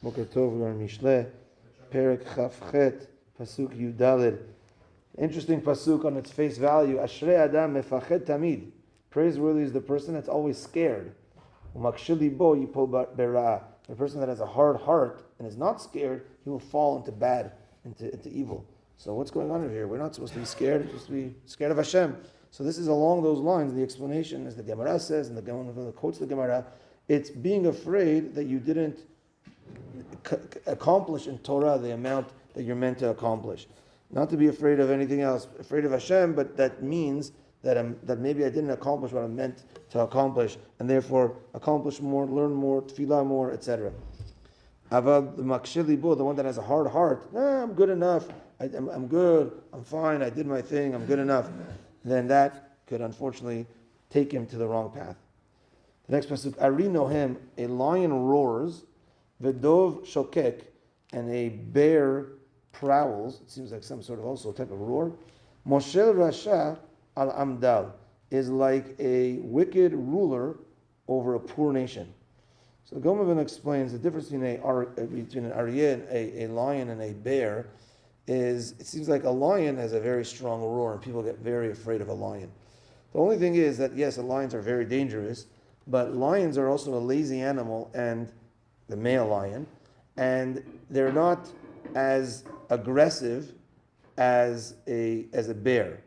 Boker Tov, we are in Mishlei Perek Chafchet, Pasuk Yudalid. Interesting pasuk on its face value. Ashrei Adam mefached tamid. Praiseworthy is the person that's always scared. Umakshil libo yipol bera'ah. The person that has a hard heart and is not scared, he will fall into bad, into evil. So what's going on over here? We're not supposed to be scared. We're supposed to be scared of Hashem. So this is along those lines. The explanation, as the Gemara says, and the Gemara quotes the Gemara, it's being afraid that you didn't accomplish in Torah the amount that you're meant to accomplish. Not to be afraid of anything else, afraid of Hashem, but that means that maybe I didn't accomplish what I'm meant to accomplish, and therefore accomplish more, learn more, tefillah more, etc. Avad the makshil libo, the one that has a hard heart, I'm good enough, I'm good, I'm fine, I did my thing, I'm good enough, then that could unfortunately take him to the wrong path. The next pasuk, Ari Nohem, a lion roars, Vedov shokek, and a bear prowls. It seems like some sort of also type of roar. Moshel Rasha al Amdal is like a wicked ruler over a poor nation. So the Gomavan explains the difference between an aryeh, a lion, and a bear is, it seems like a lion has a very strong roar and people get very afraid of a lion. The only thing is that, yes, lions are very dangerous, but lions are also a lazy animal, and the male lion, and they're not as aggressive as a bear.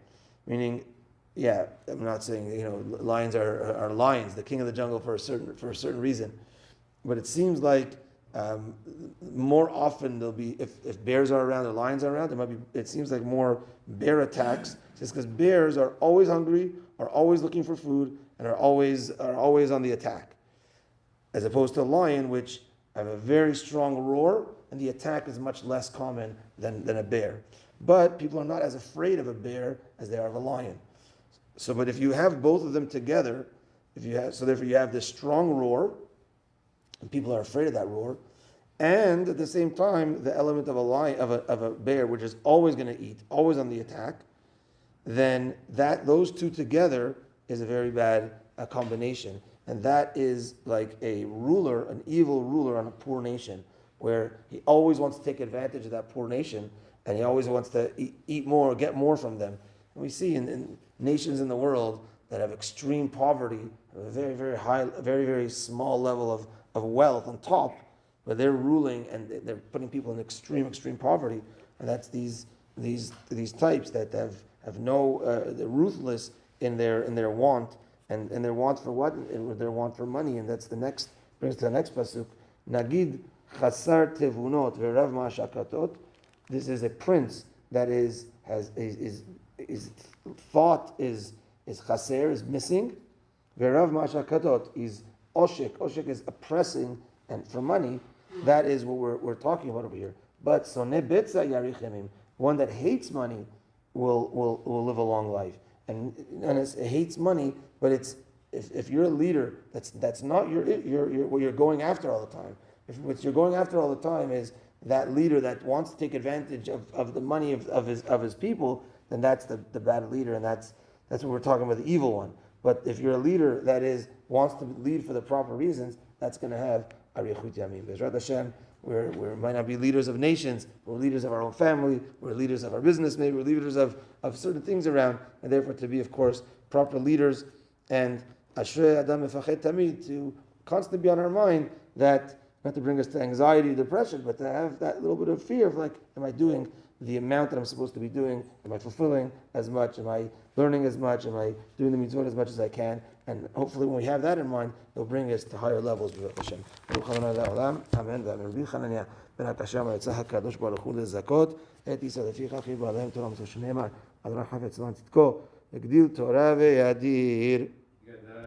Meaning, yeah, I'm not saying lions are lions, the king of the jungle for a certain reason, but it seems like more often there'll be, if bears are around or lions are around, it seems like more bear attacks, just because bears are always hungry, are always looking for food, and are always on the attack, as opposed to a lion, which have a very strong roar, and the attack is much less common than a bear. But people are not as afraid of a bear as they are of a lion. So, but if you have both of them together, therefore you have this strong roar, and people are afraid of that roar, and at the same time the element of a lion, of a bear, which is always going to eat, always on the attack, then those two together is a very bad combination. And that is like a ruler, an evil ruler on a poor nation, where he always wants to take advantage of that poor nation, and he always wants to eat more, get more from them. And we see in nations in the world that have extreme poverty, a very, very high, very, very small level of wealth on top, but they're ruling and they're putting people in extreme poverty. And that's these types that have no, they're ruthless in their want. And their want for what? Their want for money, and that's brings to the next pasuk. Nagid chasar tevunot verav ma'ashakatot. This is a prince that his thought is chaser, is missing. Verav ma'ashakatot is oshek. Oshek is oppressing, and for money, that is what we're talking about over here. But soneh betza yarich yamim, one that hates money will live a long life. And it hates money, but it's if you're a leader, that's not what you're going after all the time. If what you're going after all the time is that leader that wants to take advantage of the money of his people, then that's the bad leader, and that's what we're talking about, the evil one. But if you're a leader that wants to lead for the proper reasons, that's going to have arichut yamim. Bezrat Hashem, we might not be leaders of nations, we're leaders of our own family, we're leaders of our business, maybe we're leaders of certain things around, and therefore to be, of course, proper leaders, and Ashrei Adam mefached tamid, to constantly be on our mind, that not to bring us to anxiety, depression, but to have that little bit of fear of like, am I doing the amount that I'm supposed to be doing? Am I fulfilling as much? Am I learning as much? Am I doing the mitzvot as much as I can? And hopefully when we have that in mind, it'll bring us to higher levels. Amen.